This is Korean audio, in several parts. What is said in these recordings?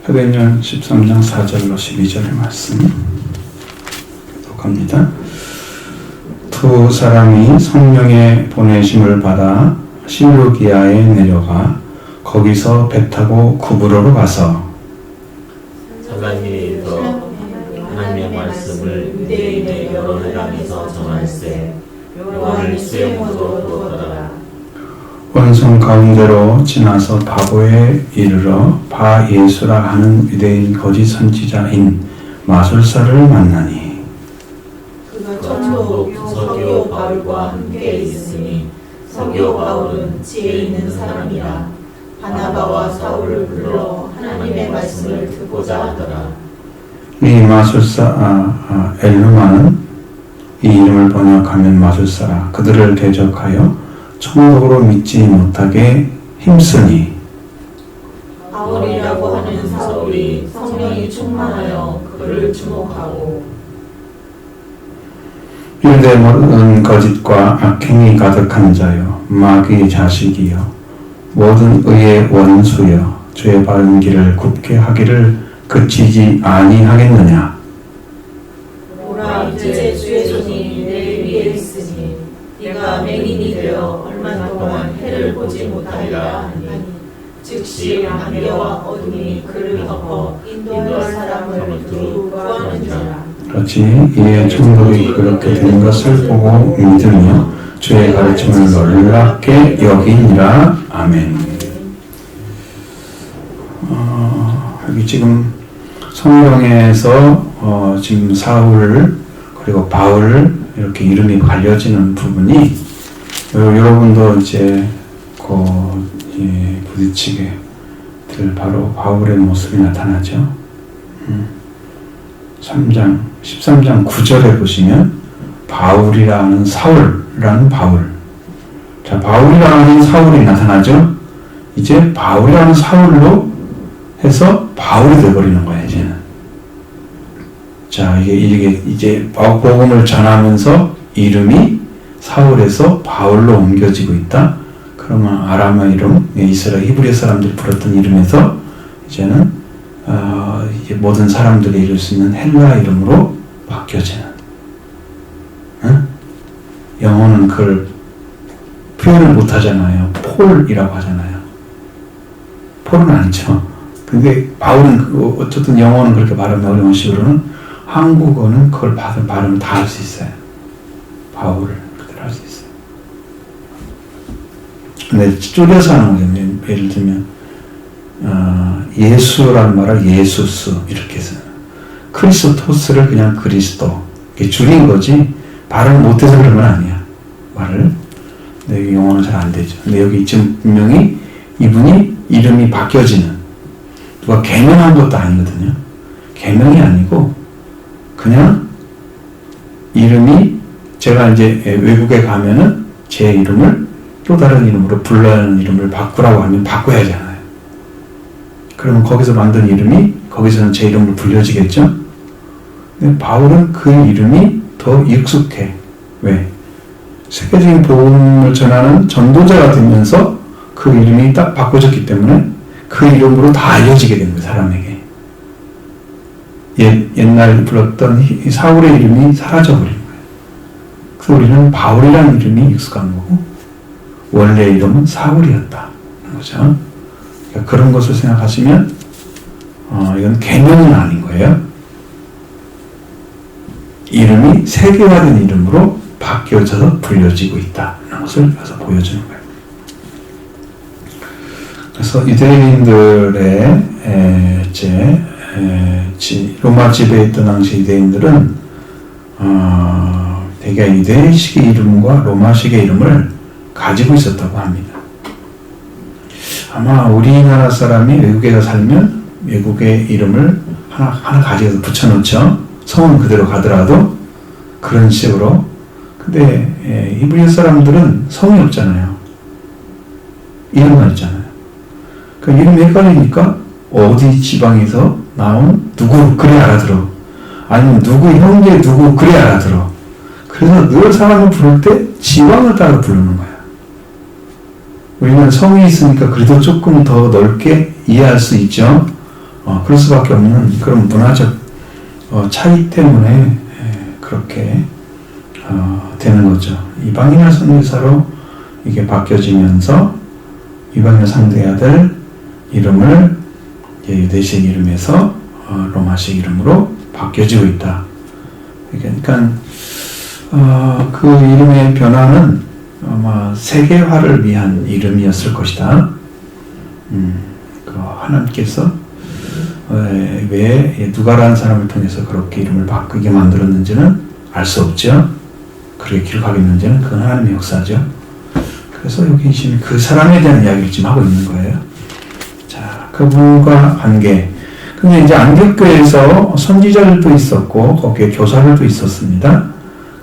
사도행전 13장 4절로 12절의 말씀 독합니다. 두 사람이 성령의 보내심을 받아 실루기아에 내려가 거기서 배 타고 구브로로 가서 사장님께서 하나님의 말씀을 유대인의 여러 나라에서 전할세 요한을 수용으로 두었더라. 원성 가운데로 지나서 바고에 이르러 바 예수라 하는 유대인 거짓 선지자인 마술사를 만나니 그가 전도 서기오 바울과 함께 있으니 서기오 바울은 지혜 있는 사람이라 바나바와 사울을 불러 하나님의 말씀을 듣고자 하더라. 이 마술사 엘루마는 이 이름을 번역하면 마술사라 그들을 대적하여 천국으로 믿지 못하게 힘쓰니 바울이라고 하는 사울이 성령이 충만하여 그를 주목하고 유대 모든 거짓과 악행이 가득한 자요 마귀의 자식이요 모든 의의 원수여 주의 바른 길을 굽게 하기를 그치지 아니하겠느냐. 보라 이제 주의 손이 내 위에 있으니 네가 맹인이 되어 얼마 동안 해를 보지 못하리라 하니 즉시 안개와 어둠이 그를 덮어 인도할 사람을 두루 구하는지라. 그렇지. 이에 천국이 그렇게 된 것을 보고 믿으며 주의 가르침을 놀랍게 여기니라. 아멘. 여기 지금 성경에서 지금 사울 그리고 바울 이렇게 이름이 갈려지는 부분이 여러분도 이제 부딪히게 될 바로 바울의 모습이 나타나죠. 13장 9절에 보시면 바울이라는 사울이라는 바울. 자, 바울이라는 사울이 나타나죠. 이제 바울이라는 사울로 해서 바울이 되어버리는 거예요, 이제는. 자, 이게 이제 복음을 전하면서 이름이 사울에서 바울로 옮겨지고 있다. 그러면 아람어 이름, 이스라엘 히브리 사람들이 불렀던 이름에서 이제는 이제 모든 사람들이 이룰 수 있는 헬라 이름으로 바뀌어지는. 응? 영어는 그걸 표현을 못 하잖아요. 폴이라고 하잖아요. 폴은 아니죠. 근데 바울은 어쨌든 영어는 그렇게 발음이 어려운 식으로는 한국어는 그걸 발음을 다 할 수 있어요. 바울을 그대로 할 수 있어요. 근데 줄여서 하는 거예요. 예를 들면 예수라는 말을 예수스 이렇게 써요. 크리스토스를 그냥 그리스도 이게 줄인 거지 발음을 못해서 그런 건 아니야. 말을. 근데 영어는 잘 안 되죠. 근데 여기 지금 분명히 이분이 이름이 바뀌어지는 누가 개명한 것도 아니거든요. 개명이 아니고 그냥 이름이 제가 이제 외국에 가면은 제 이름을 또 다른 이름으로 불러야 하는 이름을 바꾸라고 하면 바꿔야 하잖아요. 그러면 거기서 만든 이름이 거기서는 제 이름으로 불려지겠죠? 근데 바울은 그 이름이 더 익숙해. 왜? 세계적인 복음을 전하는 전도자가 되면서 그 이름이 딱 바꿔졌기 때문에 그 이름으로 다 알려지게 된 거예요, 사람에게. 옛날 불렀던 사울의 이름이 사라져버린 거예요. 그래서 우리는 바울이라는 이름이 익숙한 거고, 원래 이름은 사울이었다. 그죠? 그러니까 그런 것을 생각하시면, 이건 개명은 아닌 거예요. 이름이 세계화된 이름으로 바뀌어져서 불려지고 있다. 이런 것을 가서 보여주는 거예요. 그래서 유대인들의 로마 지배에 있던 당시 유대인들은 대개 유대식의 이름과 로마식의 이름을 가지고 있었다고 합니다. 아마 우리나라 사람이 외국에 가 살면 외국의 이름을 하나 가지고 붙여놓죠. 성은 그대로 가더라도 그런 식으로. 근데 히브리 사람들은 성이 없잖아요. 이름만 있잖아요. 그 이름이 헷갈리니까 어디 지방에서 나온 누구 그래 알아들어. 아니면 누구 형제 누구 그래 알아들어. 그래서 늘 사람을 부를 때 지방을 따라 부르는 거야. 우리는 성이 있으니까 그래도 조금 더 넓게 이해할 수 있죠. 그럴 수밖에 없는 그런 문화적 차이 때문에 그렇게 되는 거죠. 이방인을 선교사로 이게 바뀌어지면서 이방인을 상대해야 될 이름을 유대식 이름에서 로마식 이름으로 바뀌어지고 있다. 그러니까 그 이름의 변화는 아마 세계화를 위한 이름이었을 것이다. 그 하나님께서 왜 누가라는 사람을 통해서 그렇게 이름을 바꾸게 만들었는지는 알 수 없죠. 그렇게 기록하겠는지는 그건 하나님의 역사죠. 그래서 여기 지금 그 사람에 대한 이야기를 지금 하고 있는 거예요. 자, 그분과 관계. 근데 이제 안디옥교회에서 선지자들도 있었고 거기에 교사들도 있었습니다.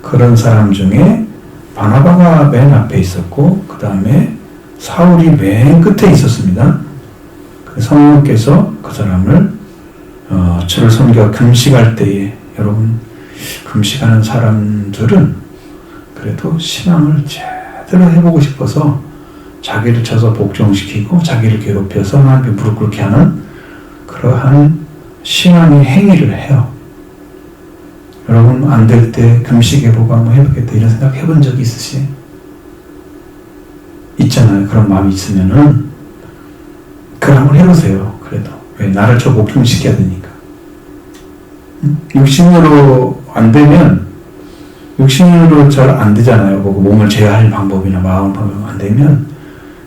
그런 사람 중에 바나바가 맨 앞에 있었고 그 다음에 사울이 맨 끝에 있었습니다. 성령께서 그 사람을 주를 섬겨 금식할 때에, 여러분 금식하는 사람들은 그래도 신앙을 제대로 해보고 싶어서 자기를 쳐서 복종시키고 자기를 괴롭혀서 하나님께 무릎 꿇게 하는 그러한 신앙의 행위를 해요. 여러분 안 될 때 금식해보고 한번 해보겠다 이런 생각 해본 적이 있으세요? 있잖아요. 그런 마음이 있으면은 그걸 한번 해보세요. 그래도 왜 나를 저 복종시켜야 되니까. 육신으로 안 되면 육신으로 잘 안 되잖아요. 몸을 제어할 방법이나 마음 방법 안 되면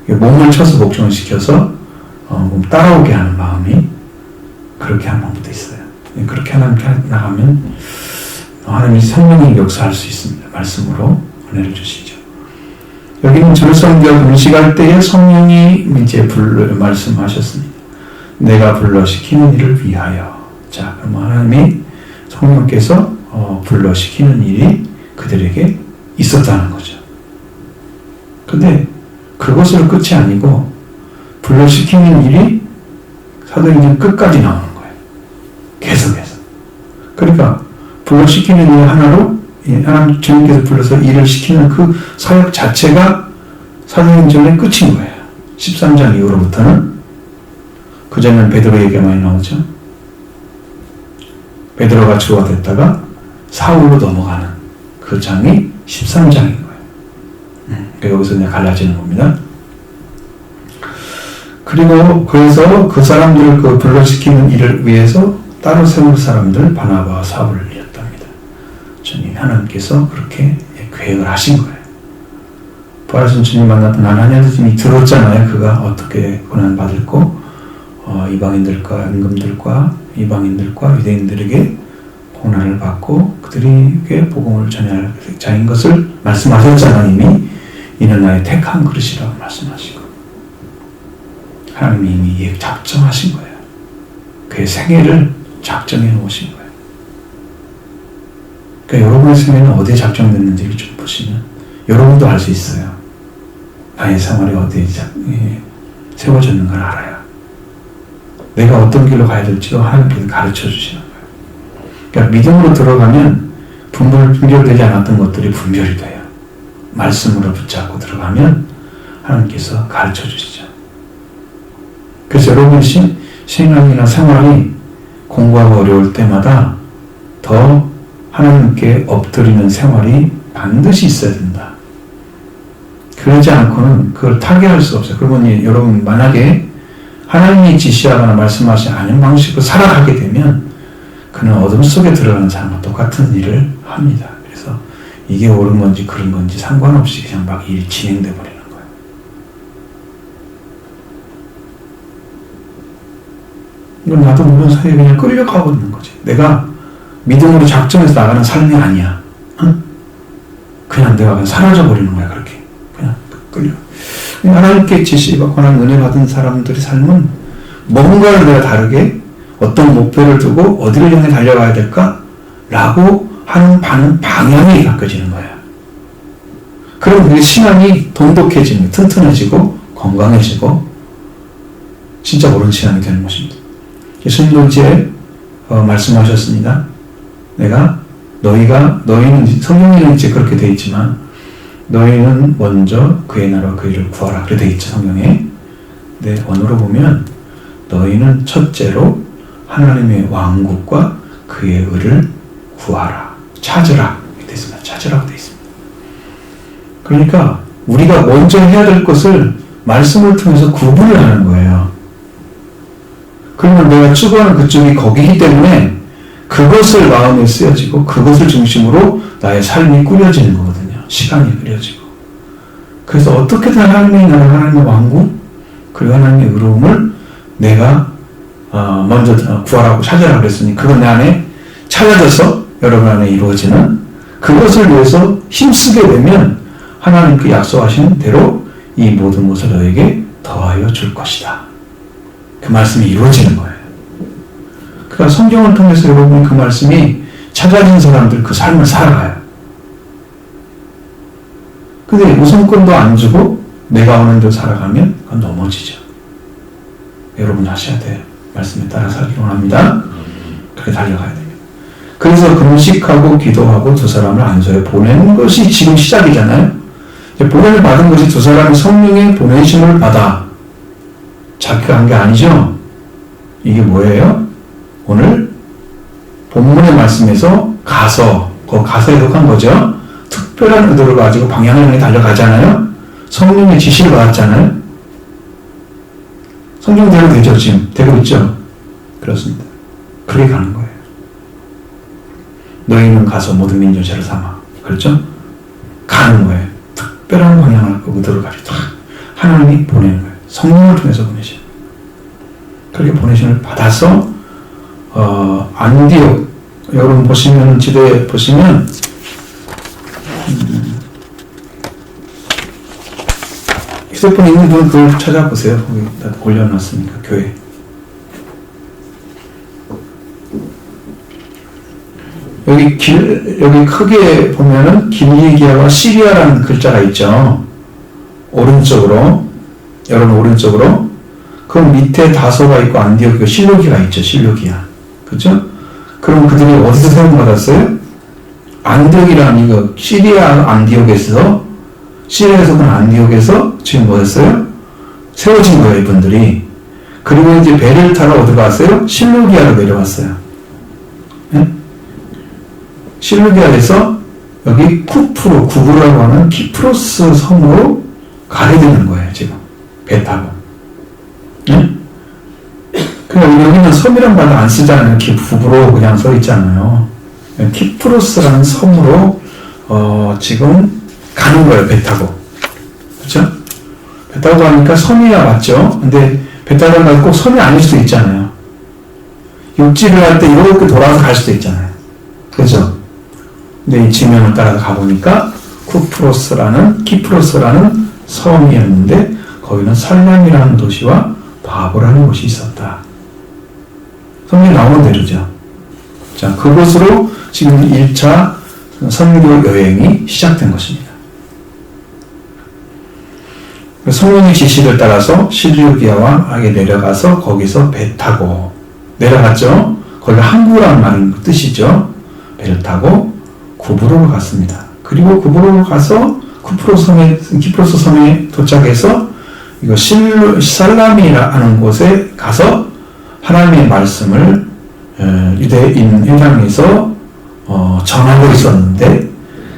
몸을 쳐서 복종을 시켜서 몸 따라오게 하는 마음이 그렇게 하는 방법도 있어요. 그렇게 하나님께 나가면 하나님이 성령이 역사할 수 있습니다. 말씀으로 은혜를 주시죠. 여기는 주를 섬겨 금식할 때에 성령이 이제 말씀하셨습니다. 내가 불러시키는 일을 위하여. 자, 그럼 하나님이 성령께서 불러시키는 일이 그들에게 있었다는 거죠. 근데 그것으로 끝이 아니고 불러시키는 일이 사도행전 끝까지 나오는 거예요. 계속해서. 그러니까 불러시키는 일 하나로 하나님 주님께서 불러서 일을 시키는 그 사역 자체가 사도행전의 끝인 거예요. 13장 이후로부터는. 그 전에는 베드로 얘기가 많이 나오죠. 베드로가 주가 됐다가 사울로 넘어가는 그 장이 13장인 거예요. 여기서 이제 갈라지는 겁니다. 그리고 그래서 그 사람들을 그 불러시키는 일을 위해서 따로 세울 사람들 바나바와 사울이었답니다. 주님 하나님께서 그렇게 계획을 하신 거예요. 부활하신 주님 만났던 아나니아도 이미 들었잖아요. 그가 어떻게 고난 받을고 이방인들과 임금들과 이방인들과 유대인들에게 고난을 받고 그들에게 복음을 전할 자인 것을 말씀하셨잖아요. 이미 이는 나의 택한 그릇이라고 말씀하시고 하나님이 이미 작정하신 거예요. 그의 생애를 작정해 놓으신 거예요. 그러니까 여러분의 생애는 어디에 작정됐는지를 좀 보시면 여러분도 알 수 있어요. 나의 생활이 어디에 세워졌는 걸 알아요. 내가 어떤 길로 가야 될지도 하나님께서 가르쳐 주시는 거예요. 그러니까 믿음으로 들어가면 분별되지 않았던 것들이 분별이 돼요. 말씀으로 붙잡고 들어가면 하나님께서 가르쳐 주시죠. 그래서 여러분 신앙이나 생활이 공부하고 어려울 때마다 더 하나님께 엎드리는 생활이 반드시 있어야 된다. 그러지 않고는 그걸 타개할 수 없어요. 그러면 여러분 만약에 하나님이 지시하거나 말씀하시지 않은 방식으로 살아가게 되면 그는 어둠 속에 들어가는 사람과 똑같은 일을 합니다. 그래서 이게 옳은 건지 그른 건지 상관없이 그냥 막 일이 진행돼 버리는 거예요. 이건 나도 모르는 사이에 그냥 끌려가고 있는 거지. 내가 믿음으로 작정해서 나가는 삶이 아니야. 응? 그냥 내가 그냥 사라져 버리는 거야. 그렇게 그냥 끌려. 하나님께 지시받거나 은혜 받은 사람들의 삶은 뭔가를 내가 다르게 어떤 목표를 두고 어디를 향해 달려가야 될까라고 하는 방향이 바뀌어지는 거예요. 그럼 그 신앙이 돈독해지고 튼튼해지고 건강해지고 진짜 옳은 신앙이 되는 것입니다. 예수님도 이제 말씀하셨습니다. 너희는 성경에는 이제 그렇게 되어 있지만 너희는 먼저 그의 나라와 그 일을 구하라. 그렇게 되어 있죠, 성경에. 네, 원어로 보면 너희는 첫째로 하나님의 왕국과 그의 의를 구하라. 찾으라. 이렇게 되어 있습니다. 찾으라고 되어 있습니다. 그러니까 우리가 먼저 해야 될 것을 말씀을 통해서 구분을 하는 거예요. 그러면 내가 추구하는 그쪽이 거기기 때문에 그것을 마음에 쓰여지고 그것을 중심으로 나의 삶이 꾸려지는 거거든요. 시간이 꾸려지고. 그래서 어떻게든 하나님의 나라, 하나님의 왕국, 그리고 하나님의 의로움을 내가 먼저 구하라고 찾아라 그랬으니 그건 내 안에 찾아져서 여러분 안에 이루어지는 그것을 위해서 힘쓰게 되면 하나님 그 약속하신 대로 이 모든 것을 너에게 더하여 줄 것이다. 그 말씀이 이루어지는 거예요. 그러니까 성경을 통해서 여러분이 그 말씀이 찾아진 사람들 그 삶을 살아가요. 근데 우선권도 안 주고 내가 오는 대로 살아가면 그건 넘어지죠. 여러분이 하셔야 돼요. 말씀에 따라 살기 원합니다. 그렇게 달려가야 됩니다. 그래서 금식하고 기도하고 두 사람을 안소에 보내는 것이 지금 시작이잖아요. 보냄을 받은 것이 두 사람이 성령의 보내심을 받아 자기가 한 게 아니죠. 이게 뭐예요? 오늘 본문의 말씀에서 가서 해석한 거죠. 특별한 의도를 가지고 방향을 향해 달려가잖아요. 성령의 지시를 받았잖아요. 성령대로 되죠. 지금 되고 있죠. 그렇습니다. 그렇게 가는 거예요. 너희는 가서 모든 민족을 제로 삼아. 그렇죠? 가는 거예요. 특별한 방향을 의도를 가지고 하나님이 보내는 거예요. 성령을 통해서 보내셔요. 그렇게 보내심을 받아서 안디옥 여러분 보시면 지도에 보시면 휴대폰 있는 분 그걸 찾아보세요. 거기 다 올려놨으니까 교회. 여기 크게 보면은 길리기아와 시리아라는 글자가 있죠. 오른쪽으로 여러분 오른쪽으로 그 밑에 다소가 있고 안디옥이고 실로기가 있죠. 실로기아. 그렇죠? 그럼 그들이 어디서 세움받았어요? 안디옥이라는 이거 시리아 안디옥에서 시리아에서 그 안디옥에서 지금 뭐였어요? 세워진 거예요, 이분들이. 그리고 이제 배를 타러 어디 갔어요? 실로기아로 내려왔어요. 네? 실로기아에서 여기 구브라고 하는 키프로스 섬으로 가게 되는 거예요, 지금. 배 타고. 네? 그러니까 여기는 섬이란 말도 안 쓰잖아요. 구브로 그냥 써 있잖아요. 키프로스라는 섬으로, 지금 가는 거예요, 배 타고. 그쵸? 배 타고 가니까 섬이야 맞죠? 근데 배 타고 가면 꼭 섬이 아닐 수도 있잖아요. 육지를 할 때 이렇게 돌아서 갈 수도 있잖아요. 그죠? 근데 이 지명을 따라서 가보니까 키프로스라는 섬이었는데 거기는 살람이라는 도시와 바보라는 곳이 있었다. 성경에 나오는 대로죠. 자, 그곳으로 지금 1차 선교 여행이 시작된 것입니다. 성령의 지시를 따라서 실루기아와에 내려가서 거기서 배 타고 내려갔죠. 거기가 항구라는 말인 뜻이죠. 배를 타고 구브로로 갔습니다. 그리고 구브로로 가서 키프로스 섬에 도착해서 이거 살람이라는 곳에 가서 하나님의 말씀을 유대인 회당에서 전하고 있었는데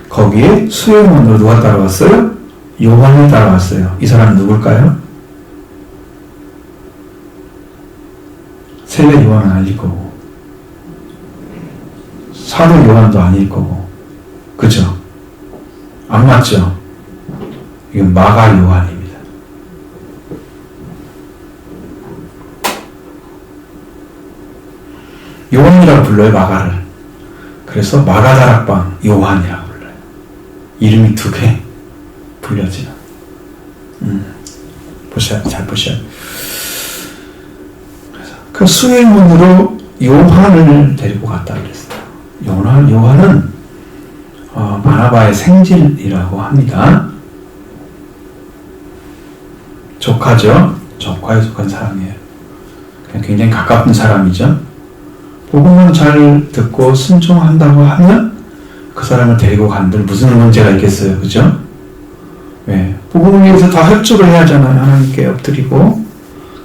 거기에 수행원으로 누가 따라왔어요? 요한이 따라왔어요. 이 사람은 누굴까요? 세례 요한은 아닐 거고 사도 요한도 아닐 거고 그죠? 안 맞죠? 이건 마가 요한입니다. 요한이라고 불러요, 마가를. 그래서 마가다락방 요한이라고 불러요. 이름이 두 개 불려지는. 잘 보셔야 돼요. 그래서 그 수행원으로 요한을 데리고 갔다 그랬어요. 요한은 바나바의 생질이라고 합니다. 조카죠. 조카에 속한 사람이에요. 굉장히 가까운 사람이죠. 복음을 잘 듣고 순종한다고 하면 그 사람을 데리고 간들 무슨 문제가 있겠어요. 그죠? 네. 복음을 위해서 다 협조를 해야 하잖아요. 하나님께 엎드리고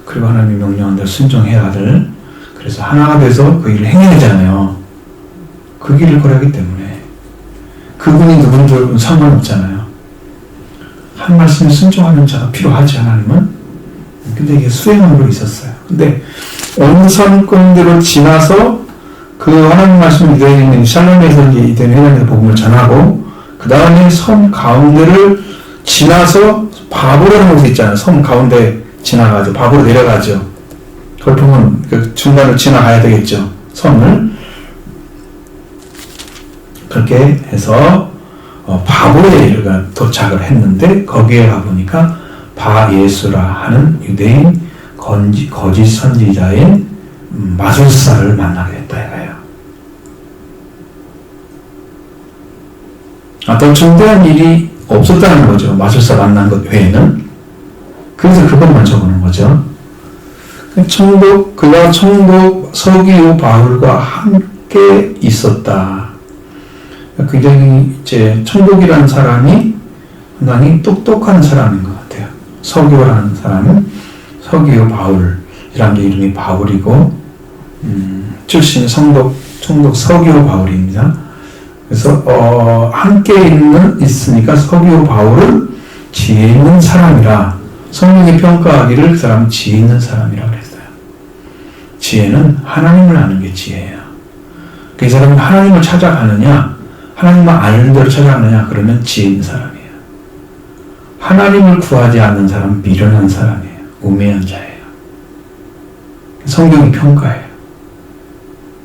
그리고 하나님의 명령한 대로 순종해야 할 그래서 하나가 돼서 그 일을 행해내잖아요. 그 길을 걸어야하기 때문에 그분이 누군지 상관없잖아요. 한 말씀에 순종하는 자가 필요하지 하나님은. 근데 이게 수행으로 있었어요. 근데 온선권대로 지나서 그 하나님 말씀을 이대에 있는 샬롬에서 이대에 회장에서 복음을 전하고 그 다음에 섬 가운데를 지나서 바보라는 곳이 있잖아요. 섬 가운데 지나가죠. 바보로 내려가죠. 그걸 보면 그 중간을 지나가야 되겠죠. 섬을. 그렇게 해서 바보에 도착을 했는데 거기에 가보니까 바예수라 하는 유대인 거짓 선지자인 마술사를 만나게 됐다 이거예요. 더 중대한 일이 없었다는 거죠. 마술사 만난 것 외에는. 그래서 그것만 적어놓은 거죠. 그가 총독 서기오 바울과 함께 있었다. 굉장히 이제 총독이라는 사람이 상당히 똑똑한 사람인 것 같아요. 서기오라는 사람은 서기오 바울이라는 게 이름이 바울이고 출신 총독 서기오 바울입니다. 그래서 함께 있으니까 서기오 바울은 지혜 있는 사람이라 성령이 평가하기를 그 사람은 지혜 있는 사람이라고 그랬어요. 지혜는 하나님을 아는 게 지혜예요. 그 사람은 하나님을 찾아가느냐 하나님만 아는 대로 찾아가느냐 그러면 지혜 있는 사람이에요. 하나님을 구하지 않는 사람은 미련한 사람이에요. 우매한 자예요. 성경이 평가해요.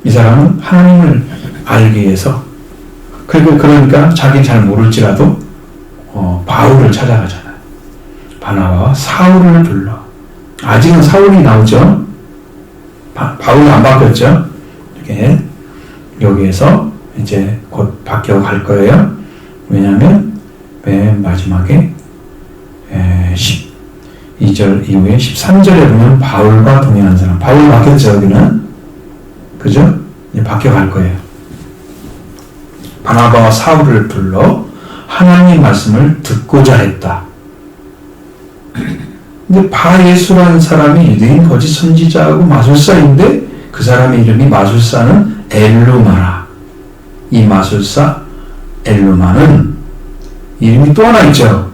이 사람은 하나님을 알기 위해서 그러니까 자기는 잘 모를지라도 바울을 찾아가잖아요. 바나바와 사울을 불러. 아직은 사울이 나오죠. 바울은 안 바뀌었죠. 이렇게 여기에서 이제 곧 바뀌어갈 거예요. 왜냐하면 맨 마지막에 12절 이후에 13절에 보면 바울과 동행한 사람. 바울 바뀌었죠. 여기는. 그죠? 이제 바뀌어갈 거예요. 바나바와 사울을 불러 하나님 말씀을 듣고자 했다. 근데 바예수라는 사람이 유대인 거짓 선지자하고 마술사인데 그 사람의 이름이 마술사는 엘루마라. 이 마술사 엘루마는 이름이 또 하나 있죠.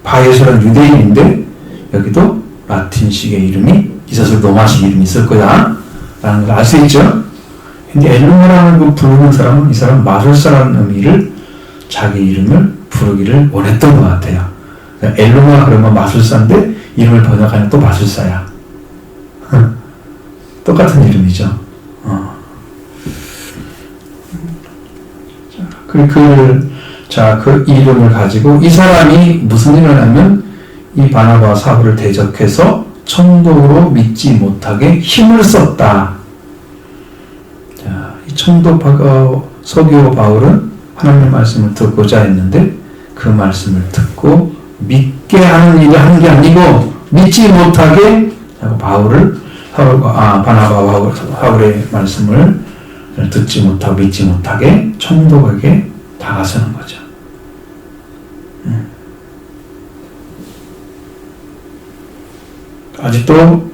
바예수라는 유대인인데 여기도 라틴식의 이름이 있어서 로마식 이름이 있을 거야 라는 걸 알 수 있죠. 근데 엘루마라는 그 부르는 사람은 이 사람 마술사라는 의미를 자기 이름을 부르기를 원했던 것 같아요. 그러니까 엘루마 그러면 마술사인데 이름을 번역하면 또 마술사야. 똑같은 이름이죠. 그 이름을 가지고 이 사람이 무슨 일을 하면 이 바나바와 사울을 대적해서 총독으로 믿지 못하게 힘을 썼다. 이 총독 서기오 바울은 하나님의 말씀을 듣고자 했는데 그 말씀을 듣고 믿게 하는 일을 한 게 아니고 믿지 못하게 바나바와 사울의 말씀을 듣지 못하고 믿지 못하게 총독에게 다가서는 거죠. 아직도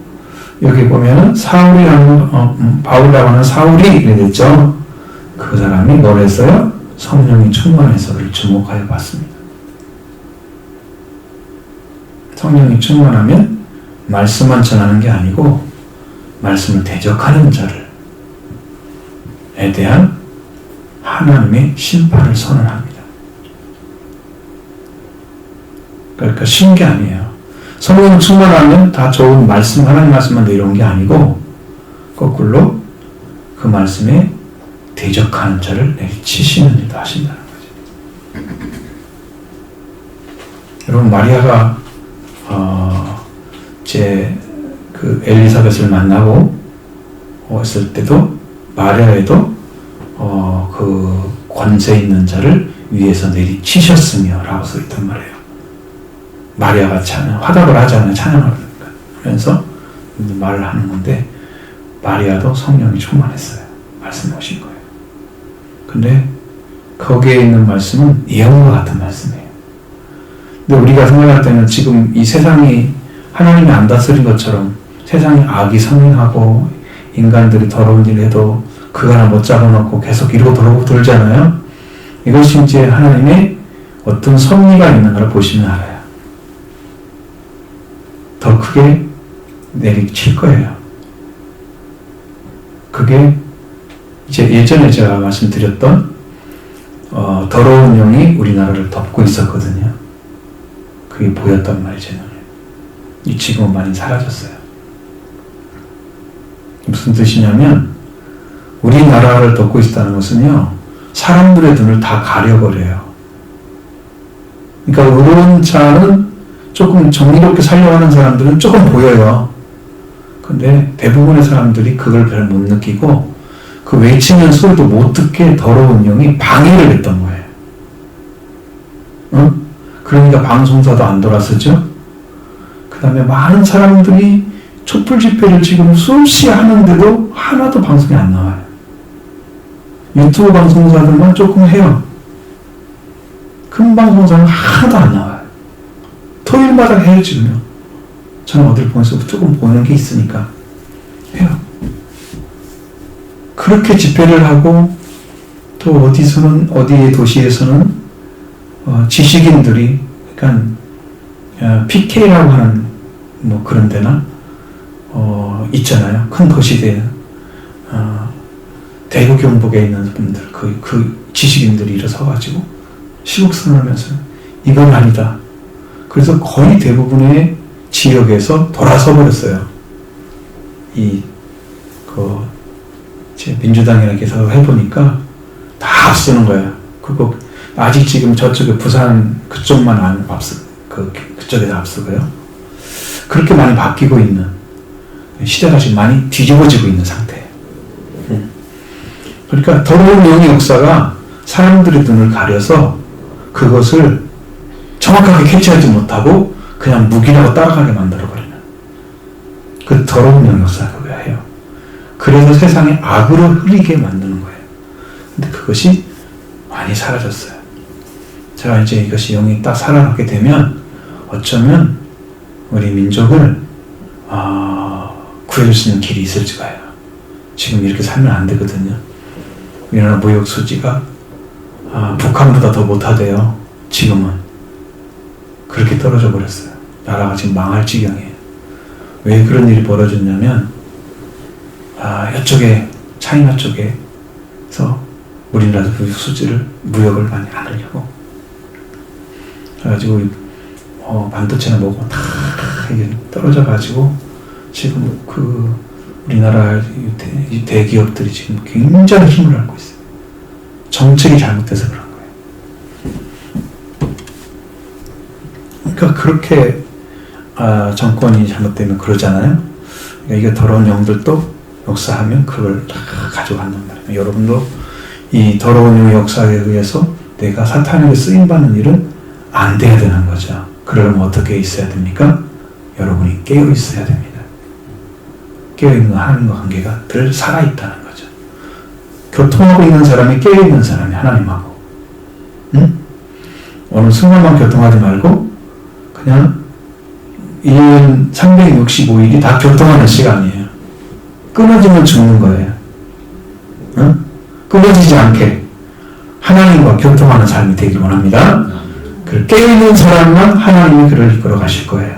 여기 보면은 바울이라고 하는 사울이 이랬죠. 그 사람이 뭘 했어요? 성령이 충만해서를 주목하여 봤습니다. 성령이 충만하면 말씀만 전하는 게 아니고 말씀을 대적하는 자를 에 대한 하나님의 심판을 선언합니다. 그러니까 쉬운 게 아니에요. 성령 충만하면 다 좋은 말씀, 하나님 말씀만 내려온 게 아니고 거꾸로 그 말씀에 대적하는 자를 내리치시는 일도 하신다는 거죠. 여러분 마리아가 그 엘리사벳을 만나고 했을 때도 마리아에도 그 권세 있는 자를 위에서 내리치셨으며 라고 써있단 말이에요. 마리아가 화답을 하잖아요. 찬양을 하면서 말을 하는 건데 마리아도 성령이 충만했어요. 말씀해 오신 거예요. 근데 거기에 있는 말씀은 예언과 같은 말씀이에요. 근데 우리가 생각할 때는 지금 이 세상이 하나님이 안 다스린 것처럼 세상에 악이 성행하고 인간들이 더러운 일을 해도 그거 하나 못 잡아놓고 계속 이러고 저러고 돌잖아요. 이것이 이제 하나님의 어떤 섭리가 있는 걸 보시면 알아요. 더 크게 내리칠 거예요. 그게 이제 예전에 제가 말씀드렸던 더러운 영이 우리나라를 덮고 있었거든요. 그게 보였단 말이죠. 지금은 많이 사라졌어요. 무슨 뜻이냐면 우리나라를 덮고 있다는 것은요, 사람들의 눈을 다 가려버려요. 그러니까 의로운 자는 조금 정의롭게 살려고 하는 사람들은 조금 보여요. 근데 대부분의 사람들이 그걸 잘 못 느끼고 그 외치는 소리도 못 듣게 더러운 영이 방해를 했던 거예요. 응? 그러니까 방송사도 안 돌아서죠. 그 다음에 많은 사람들이 촛불 집회를 지금 수없이 하는데도 하나도 방송이 안 나와요. 유튜브 방송사들만 조금 해요. 큰 방송사는 하나도 안 나와요. 토요일마다 해요, 지금요. 저는 어딜 보면서 조금 보는 게 있으니까 해요. 그렇게 집회를 하고 또 어디의 도시에서는 지식인들이, 그러니까 PK라고 하는 뭐 그런 데나 있잖아요. 큰 도시대에 대구 경북에 있는 분들, 그 지식인들이 일어서가지고 시국선언하면서 이건 아니다. 그래서 거의 대부분의 지역에서 돌아서 버렸어요. 민주당이랑 계속 해보니까 다 앞서는 거예요. 그거 아직 지금 저쪽에 부산 그쪽만 그쪽에서 앞서고요. 그렇게 많이 바뀌고 있는, 시대가 지금 많이 뒤집어지고 있는 상태예요. 그러니까 더러운 영의 역사가 사람들의 눈을 가려서 그것을 정확하게 캐치하지 못하고 그냥 무기라고 따라가게 만들어버리는 그 더러운 영 역사가 그거예요. 그래서 세상에 악으로 흐리게 만드는 거예요. 근데 그것이 많이 사라졌어요. 제가 이제 이것이 영이 딱 살아나게 되면 어쩌면 우리 민족을 구해줄 수 있는 길이 있을지 봐요. 지금 이렇게 살면 안 되거든요. 우리나라 무역 수지가 북한보다 더 못하대요. 지금은 그렇게 떨어져 버렸어요. 나라가 지금 망할 지경이에요. 왜 그런 일이 벌어졌냐면 이쪽에 차이나 쪽에서 우리나라 무역을 많이 안 하려고 그래가지고 반도체나 뭐고 다 이게 떨어져가지고 지금 우리나라 대기업들이 지금 굉장히 힘을 얻고 있어요. 정책이 잘못돼서 그런 거예요. 그러니까 그렇게 정권이 잘못되면 그러잖아요. 그러니까 이게 더러운 영들도 역사하면 그걸 다 가져간단 말이에요. 여러분도 이 더러운 영의 역사에 의해서 내가 사탄에게 쓰임받는 일은 안 돼야 되는 거죠. 그러려면 어떻게 있어야 됩니까? 여러분이 깨어 있어야 됩니다. 깨어있는 하나님과 관계가 늘 살아있다는 거죠. 교통하고 있는 사람이 깨어있는 사람이 하나님하고, 응? 어느 순간만 교통하지 말고 그냥 1년 365일이 다 교통하는 시간이에요. 끊어지면 죽는 거예요. 응? 끊어지지 않게 하나님과 교통하는 삶이 되길 원합니다. 깨어있는 사람만 하나님이 그를 이끌어 가실 거예요.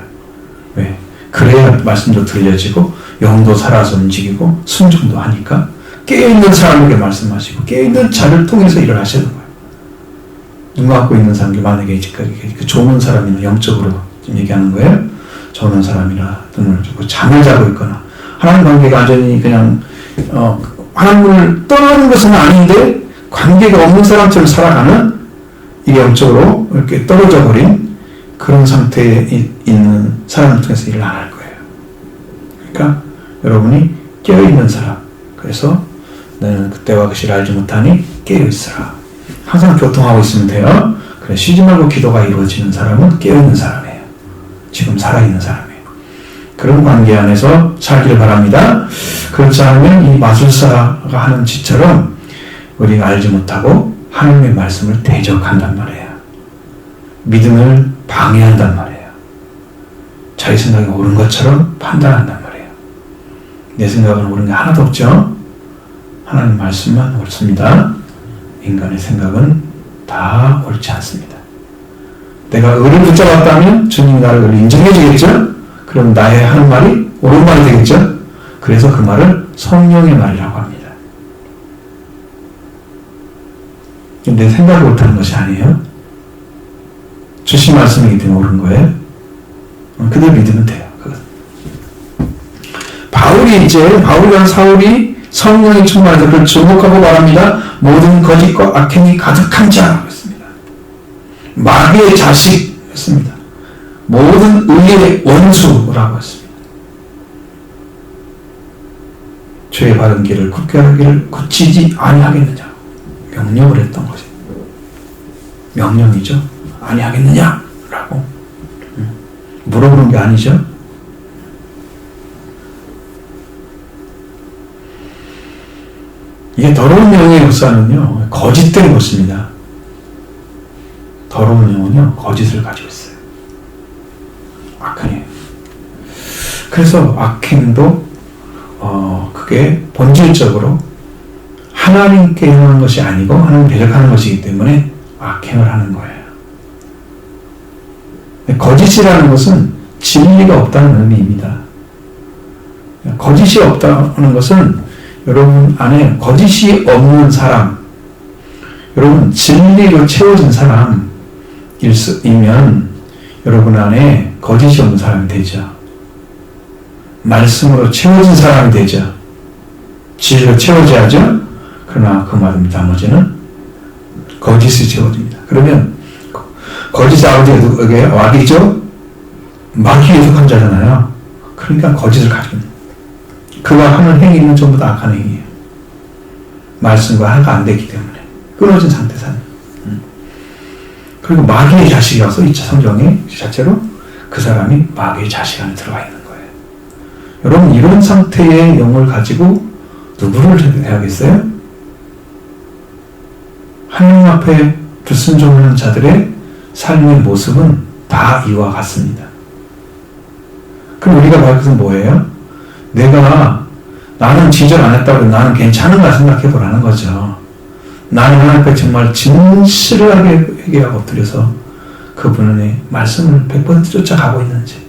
왜? 그래야 말씀도 들려지고 영도 살아서 움직이고 순종도 하니까 깨어있는 사람에게 말씀하시고 깨어있는 자를 통해서 일을 하시는 거예요. 눈 감고 있는 사람이 만약에 그 조는 사람이나 영적으로 지금 얘기하는 거예요. 조는 사람이나 눈을 주고 잠을 자고 있거나 하나님 관계가 완전히 그냥 하나님을 떠나는 것은 아닌데 관계가 없는 사람처럼 살아가는, 이게 영적으로 이렇게 떨어져 버린 그런 상태에 있는 사람을 통해서 일을 안 할 거예요. 그러니까 여러분이 깨어있는 사람, 그래서 너는 그때와 그 시를 알지 못하니 깨어있으라. 항상 교통하고 있으면 돼요. 그래, 쉬지 말고 기도가 이루어지는 사람은 깨어있는 사람이에요. 지금 살아있는 사람이에요. 그런 관계 안에서 살기를 바랍니다. 그렇지 않으면 이 마술사가 하는 짓처럼 우리가 알지 못하고 하나님의 말씀을 대적한단 말이에요. 믿음을 방해한단 말이에요. 자기 생각이 옳은 것처럼 판단한단 말이에요. 내 생각은 옳은 게 하나도 없죠. 하나님 말씀만 옳습니다. 인간의 생각은 다 옳지 않습니다. 내가 의를 붙잡았다면 주님이 나를 의를 인정해 주겠죠? 그럼 나의 하는 말이 옳은 말이 되겠죠? 그래서 그 말을 성령의 말이라고 합니다. 내 생각이 옳다는 것이 아니에요. 주신 말씀이기 때문에 옳은 거예요. 그대로 믿으면 돼요. 바울이란 사울이 성령이 충만해서 그를 주목하고 말합니다. 모든 거짓과 악행이 가득한 자라고 했습니다. 마귀의 자식이었습니다. 모든 의의 원수라고 했습니다. 죄의 바른 길을 굳게 하기를 굳히지 아니하겠느냐 명령을 했던 것이 명령이죠. 아니하겠느냐라고 물어보는 게 아니죠. 이게 더러운 영의 역사는요, 거짓된 것입니다. 더러운 영은요, 거짓을 가지고 있어요. 악행이에요. 그래서 악행도, 그게 본질적으로 하나님께 향하는 것이 아니고, 하나님 대적하는 것이기 때문에 악행을 하는 거예요. 거짓이라는 것은 진리가 없다는 의미입니다. 거짓이 없다는 것은 여러분 안에 거짓이 없는 사람, 여러분 진리로 채워진 사람이면 여러분 안에 거짓이 없는 사람이 되죠. 말씀으로 채워진 사람이 되죠. 진리로 채워져야죠. 그러나 그 말은 나머지는 거짓이 채워집니다. 그러면 거짓의 아버지가 누구에게? 마귀죠? 마귀의 속한 자잖아요. 그러니까 거짓을 가지고 있는 그가 하는 행위는 전부 다 악한 행위예요. 말씀과 하나가 안 되기 때문에 끊어진 상태에서 그리고 마귀의 자식이라서 2차 성경에 자체로 그 사람이 마귀의 자식 안에 들어가 있는 거예요. 여러분 이런 상태의 영을 가지고 누구를 해야겠어요? 하나님 앞에 불순종하는 자들의 삶의 모습은 다 이와 같습니다. 그럼 우리가 말 것은 뭐예요? 나는 지적 안 했다고 나는 괜찮은가 생각해 보라는 거죠. 나는 하나님 앞에 정말 진실하게 회개하고 엎드려서 그분의 말씀을 100% 쫓아가고 있는지,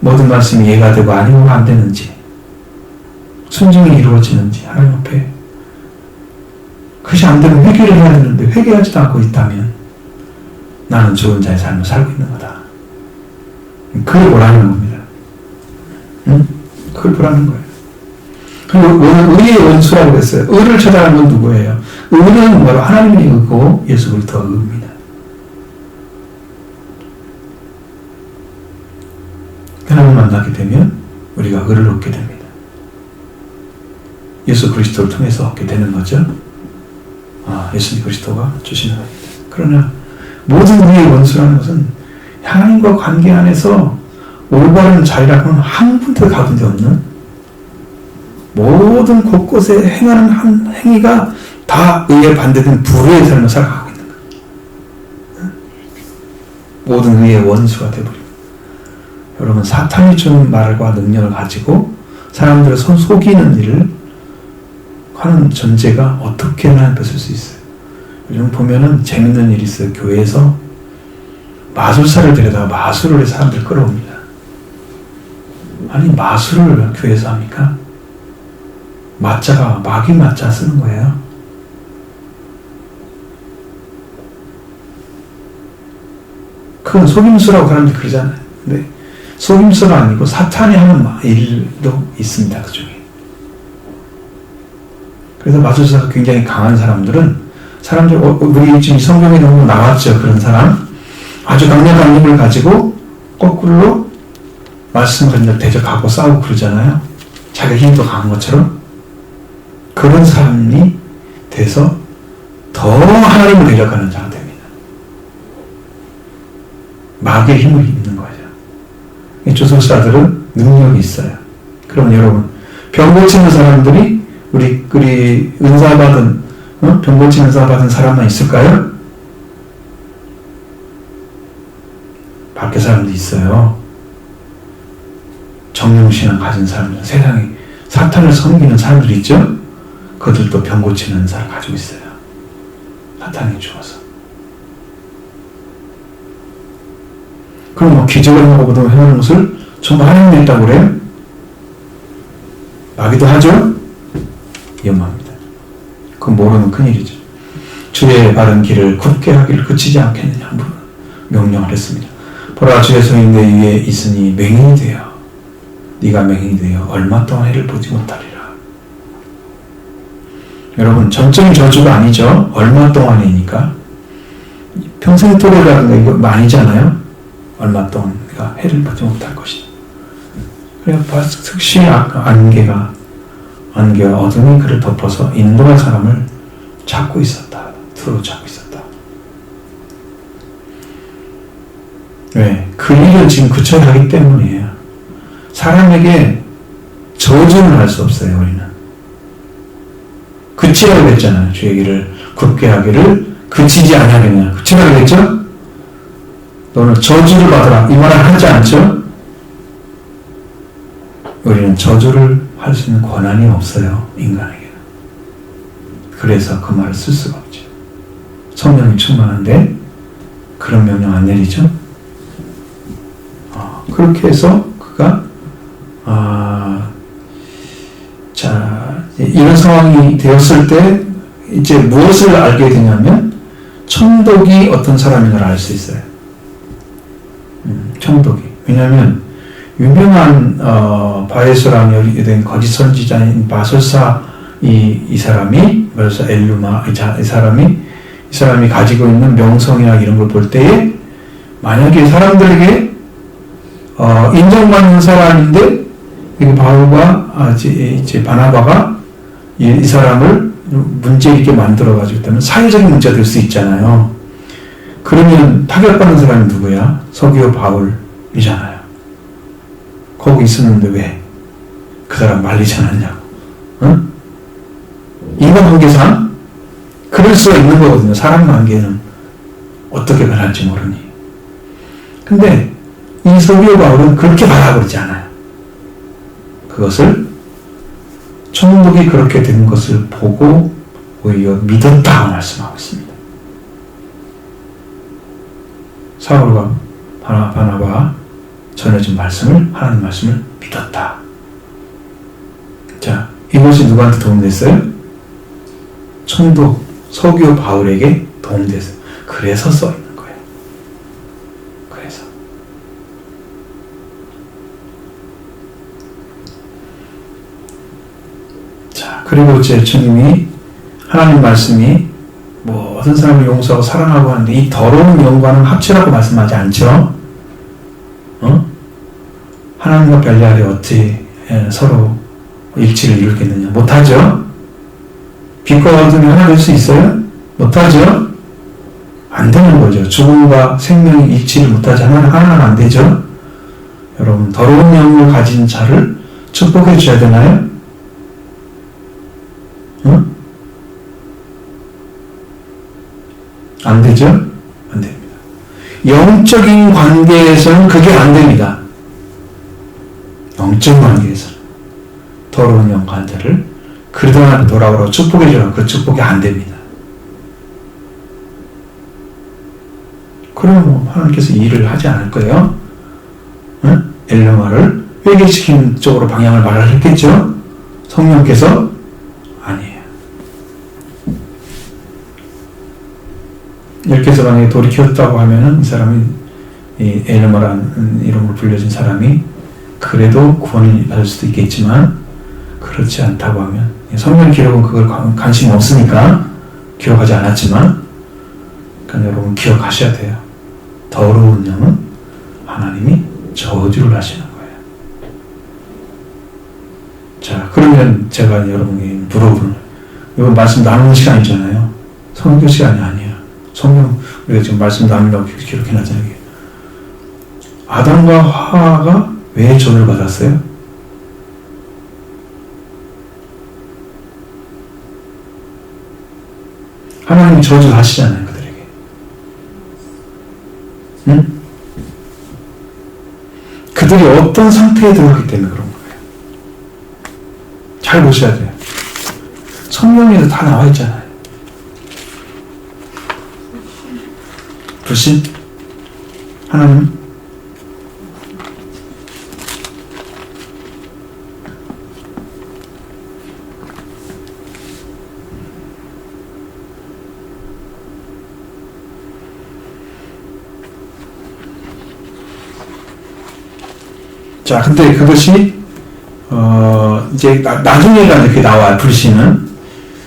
모든 말씀이 이해가 되고 아니면 안 되는지, 순종이 이루어지는지 하나님 앞에 그것이 안 되면 회개를 해야 되는데 회개하지도 않고 있다면 나는 좋은 자의 삶을 살고 있는 거다. 그걸 보라는 겁니다. 그걸 보라는 거예요. 그리고 의의 원수라고 했어요. 의를 찾아가는 건 누구예요? 의는 바로 하나님의 의고 예수 그리스도의 의입니다. 하나님을 만나게 되면 우리가 의를 얻게 됩니다. 예수 그리스도를 통해서 얻게 되는 거죠. 예수 그리스도가 주시는 겁니다. 그러나 모든 의의 원수라는 것은 하나님과 관계 안에서 올바른 자리라고는 한 군데 가본 데 없는 모든 곳곳에 행하는 한 행위가 다 의에 반대된 불의의 삶을 살아가고 있는 거예요. 모든 의의 원수가 되어버립니다. 여러분 사탄이 주는 말과 능력을 가지고 사람들을 속이는 일을 하는 전제가 어떻게 하나님 앞에 쓸 수 있어요? 요즘 보면은 재밌는 일이 있어요. 교회에서 마술사를 데려다가 마술을 해서 사람들 끌어옵니다. 아니 마술을 교회에서 합니까? 마자가 마귀 마자 쓰는 거예요. 그건 속임수라고 사람들이 그러잖아요. 근데 속임수가 아니고 사탄이 하는 일도 있습니다. 그 중에. 그래서 마술사가 굉장히 강한 사람들은 우리 지금 성경에 너무 나왔죠. 그런 사람 아주 강력한 힘을 가지고 거꾸로 말씀을 그냥 대적하고 싸우고 그러잖아요. 자기 힘도 강한 것처럼 그런 사람이 돼서 더 하나님을 대적하는 자가 됩니다. 마귀의 힘을 입는 거죠. 주술사들은 능력이 있어요. 그러면 여러분 병 고치는 사람들이 우리 은사 받은 병 고치는 은사 받은 사람만 있을까요? 밖에 사람도 있어요. 정령신앙 가진 사람들, 세상에 사탄을 섬기는 사람들 있죠? 그들도 병 고치는 은사를 가지고 있어요. 사탄이 죽어서. 그럼 뭐 기적을 하고도 해놓은 것을 전부 하나님이 했다고 그래요? 마귀도 하죠? 위험합니다. 그건 모르는 큰일이죠. 주의 바른 길을 굽게 하기를 그치지 않겠느냐 명령을 했습니다. 보라 주의 손이 내 위에 있으니 맹인이 되어 네가 맹인이 되어 얼마 동안 해를 보지 못하리라. 여러분 전적인 저주가 아니죠. 얼마 동안이니까 평생 토래라는 거 이거 아니잖아요. 얼마 동안 네가 해를 보지 못할 것이다. 그래서 즉시 안개가 어둠이 그를 덮어서 인도한 사람을 잡고 있었다. 두루 잡고 있었다. 왜? 그 일을 지금 그쳐야 하기 때문이에요. 사람에게 저주는 할 수 없어요. 우리는 그치라고 했잖아요. 주의 길을 굽게 하기를 그치지 아니하겠냐. 그치라고 했죠? 너는 저주를 받으라. 이 말을 하지 않죠? 우리는 저주를 할 수 있는 권한이 없어요. 인간에게는. 그래서 그 말을 쓸 수가 없죠. 성령이 충만한데 그런 명령 안 내리죠? 그렇게 해서 그가 이런 상황이 되었을 때 이제 무엇을 알게 되냐면 천독이 어떤 사람인 걸 알 수 있어요. 천독이. 왜냐하면 유명한 바에스라며 된 거짓 선지자인 바솔사 이 사람이 바솔사 엘루마 이 사람이 가지고 있는 명성이나 이런 걸 볼 때에 만약에 사람들에게 인정받는 사람인데 이 바울과 이제 바나바가 이 사람을 문제 있게 만들어 가지고 있다면 사회적인 문제가 될 수 있잖아요. 그러면 타격받는 사람이 누구야? 서기오 바울이잖아요. 거기 있었는데 왜 그 사람 말리지 않았냐고. 응? 인간관계상 그럴 수가 있는 거거든요. 사람 관계는 어떻게 변할지 모르니. 근데 이 서기오 바울은 그렇게 바라버리지 않아요. 그것을 천국이 그렇게 된 것을 보고 오히려 믿었다고 말씀하고 있습니다. 사울과 바나바가 전해준 말씀을 하나님 말씀을 믿었다. 자, 이것이 누구한테 도움됐어요? 천독 서기오 바울에게 도움됐어요. 그래서 써 있는 거예요. 그래서 자, 그리고 제 주님이 하나님 말씀이 모든 사람을 용서하고 사랑하고 하는데 이 더러운 영과는 합치라고 말씀하지 않죠. 하나님과 별리하리 어찌 서로 일치를 이루겠느냐. 못하죠. 빛과 어둠이 하나 될 수 있어요? 못하죠. 안 되는 거죠. 죽음과 생명이 일치를 못하지 하나는 안 되죠. 여러분 더러운 영을 가진 자를 축복해 줘야 되나요? 응? 안 되죠? 안 됩니다. 영적인 관계에서는 그게 안 됩니다. 영적인 관계에서는 더러운 영 환자를 그러나 돌아오라고 축복해 주라고 그 축복이 안 됩니다. 그럼 하나님께서 일을 하지 않을 거예요. 응? 엘르마를 회개시키는 쪽으로 방향을 말을 했겠죠? 성령께서 아니에요. 이렇게 해서 만약에 돌이켰다고 하면은 이 사람이 이 엘르마라는 이름으로 불려진 사람이 그래도 구원을 받을 수도 있겠지만 그렇지 않다고 하면 성경 기록은 그걸 관심이 없으니까 기록하지 않았지만 그러니까 여러분 기억하셔야 돼요. 더러운 영은 하나님이 저주를 하시는 거예요. 자, 그러면 제가 여러분에게 물어보는 이거 말씀 나누는 시간이잖아요. 성경 시간이 아니에요. 성경 우리가 지금 말씀 나누려고 기록해놨잖아요. 아담과 하와가 왜 저주를 받았어요? 하나님이 저주를 하시잖아요, 그들에게. 응? 그들이 어떤 상태에 들어가기 때문에 그런 거예요. 잘 보셔야 돼요. 성경에도 다 나와 있잖아요. 불신? 하나님? 자, 근데 그것이 이제 나중에 이렇게 나와요. 불신은.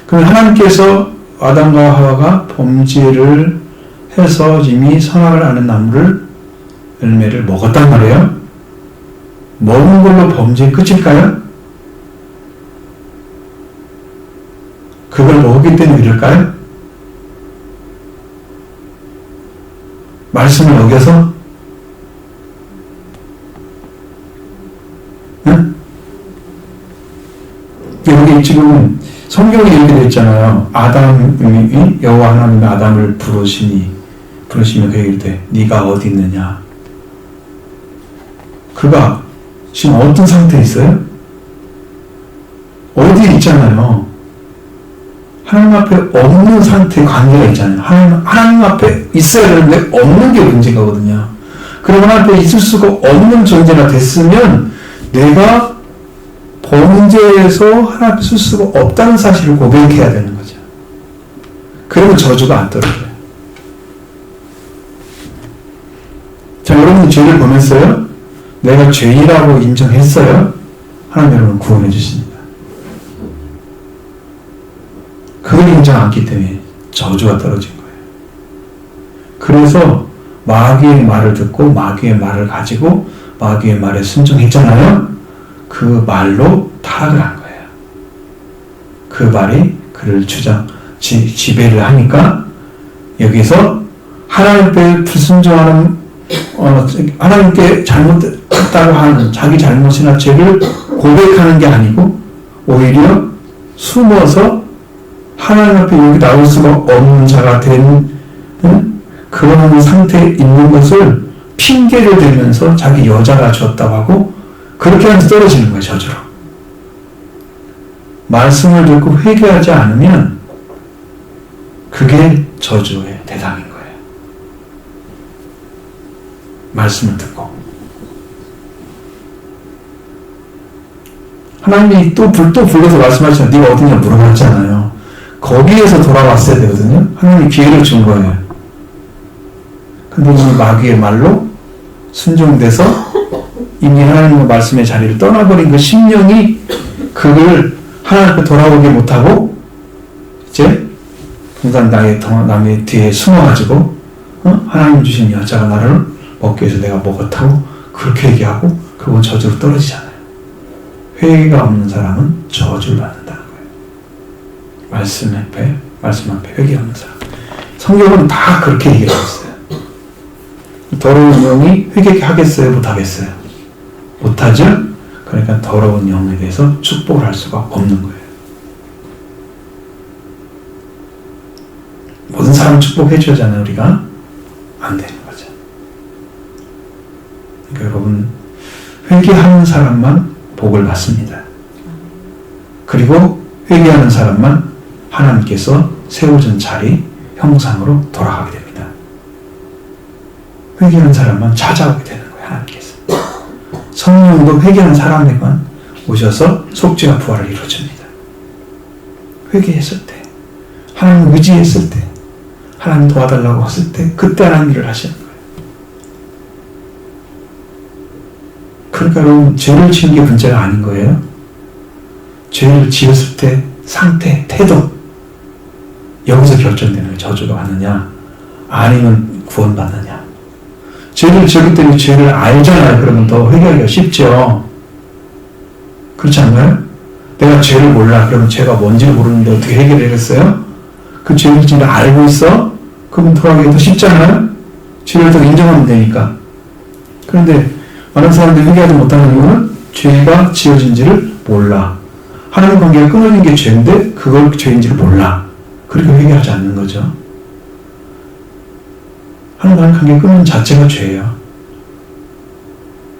그럼 하나님께서 아담과 하와가 범죄를 해서 이미 선악을 아는 나무를 열매를 먹었단 말이에요. 먹은 걸로 범죄의 끝일까요? 그걸 먹었기 때문에 이럴까요? 말씀을 어겨서? 응? 여기 지금 성경에 이렇게 되어 있잖아요. 아담이 여호와 하나님이 아담을 부르시며 그에게 이르되 네가 어디 있느냐? 그가 지금 어떤 상태에 있어요? 어디에 있잖아요. 하나님 앞에 없는 상태의 관계가 있잖아요. 하나님 앞에 있어야 되는데 없는 게 문제거든요. 그럼 하나님 앞에 있을 수가 없는 존재가 됐으면 내가 범죄에서 하나님 앞에 쓸 수가 없다는 사실을 고백해야 되는 거죠. 그러면 저주가 안 떨어져요. 자, 여러분 죄를 범했어요? 내가 죄인이라고 인정했어요? 하나님 여러분 구원해 주십니다. 그걸 인정 않기 때문에 저주가 떨어진 거예요. 그래서 마귀의 말을 듣고 마귀의 말을 가지고 마귀의 말에 순종했잖아요. 그 말로 타락을 한 거예요. 그 말이 그를 지배를 하니까 여기서 하나님께 불순종하는 하나님께 잘못했다고 하는 자기 잘못이나 죄를 고백하는 게 아니고 오히려 숨어서 하나님 앞에 여기 나올 수가 없는 자가 된 그런 상태에 있는 것을 핑계를 대면서 자기 여자가 줬다고 하고 그렇게 하면서 떨어지는 거예요. 저주로. 말씀을 듣고 회개하지 않으면 그게 저주의 대상인 거예요. 말씀을 듣고 하나님이 또 불러서 말씀하시잖아요. 네가 어디냐 물어봤잖아요. 거기에서 돌아왔어야 되거든요. 하나님이 기회를 준 거예요. 근데 이 마귀의 말로 순종돼서 이미 하나님의 말씀의 자리를 떠나버린 그 심령이 그걸 하나님 앞에 돌아오게 못하고 이제 동산 남의 뒤에 숨어가지고 하나님 주신 여자가 나를 먹기 위해서 내가 먹었다고 그렇게 얘기하고 그건 저주로 떨어지잖아요. 회개가 없는 사람은 저주를 받는다는 거예요. 말씀 앞에 회개 없는 사람. 성경은 다 그렇게 얘기하고 있어요. 더러운 영이 회개하겠어요? 못하겠어요? 못하죠? 그러니까 더러운 영에 대해서 축복을 할 수가 없는 거예요. 모든 사람 축복해줘야잖아요, 우리가. 안 되는 거죠. 그러니까 여러분, 회개하는 사람만 복을 받습니다. 그리고 회개하는 사람만 하나님께서 세워준 자리, 형상으로 돌아가게 됩니다. 회개하는 사람만 찾아오게 되는 거예요, 하나님께서. 성령도 회개하는 사람에게만 오셔서 속죄와 부활을 이루어줍니다. 회개했을 때, 하나님 의지했을 때, 하나님 도와달라고 했을 때, 그때 하나님 일을 하시는 거예요. 그러니까 여러분, 죄를 지은 게 문제가 아닌 거예요. 죄를 지었을 때 상태, 태도, 여기서 결정되는 거예요. 저주가 받느냐, 아니면 구원받느냐. 죄를 지었기 때문에 죄를 알잖아요. 그러면 더 회개하기가 쉽죠. 그렇지 않나요? 내가 죄를 몰라. 그러면 죄가 뭔지를 모르는데 어떻게 해결하겠어요? 그 죄를 지금 알고 있어? 그러면 돌아가기가 더 쉽잖아요? 죄를 더 인정하면 되니까. 그런데 많은 사람들이 회개하지 못하는 이유는 죄가 지어진지를 몰라. 하나님 관계가 끊어진 게 죄인데 그걸 죄인지를 몰라. 그렇게 회개하지 않는 거죠. 하나님과의 관계 끊는 자체가 죄예요.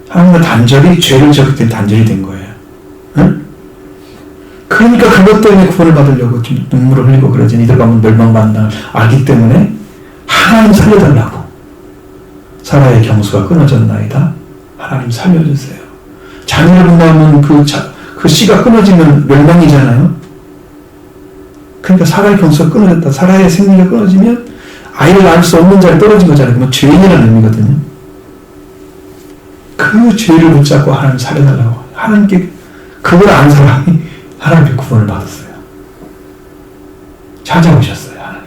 하나님과 단절이 죄를 지었기 때문에 단절이 된 거예요. 응? 그러니까 그것 때문에 구원을 받으려고 좀 눈물을 흘리고 그러지. 니들 가면 멸망받는 걸 알기 때문에 하나님 살려달라고. 사라의 경수가 끊어졌나이다. 하나님 살려주세요. 자녀를 낳으면 그 씨가 끊어지면 멸망이잖아요. 그러니까 사라의 경수가 끊어졌다. 사라의 생리가 끊어지면 아이를 낳을 수 없는 자리에 떨어진 거잖아요. 그러면 죄인이라는 의미거든요. 그 죄를 붙잡고 하나님 살려달라고. 하나님께 그걸 안 사람이 하나님께 구원을 받았어요. 찾아오셨어요. 하나님.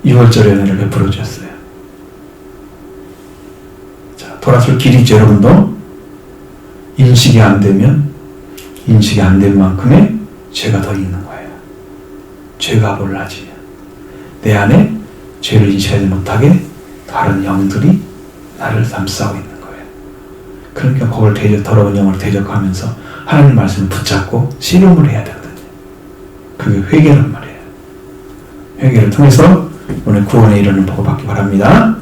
6월절의 은혜를 베풀어 주셨어요. 자, 돌아설 길이 있죠. 여러분도 인식이 안 되면 인식이 안 된 만큼의 죄가 더 있는 거예요. 죄가 몰라지면 내 안에 죄를 인식하지 못하게 다른 영들이 나를 감싸고 있는 거예요. 그러니까 그걸 더러운 영을 대적하면서 하나님 말씀을 붙잡고 씨름을 해야 되거든요. 그게 회개란 말이에요. 회개를 통해서 오늘 구원에 이르는 복 받기 바랍니다.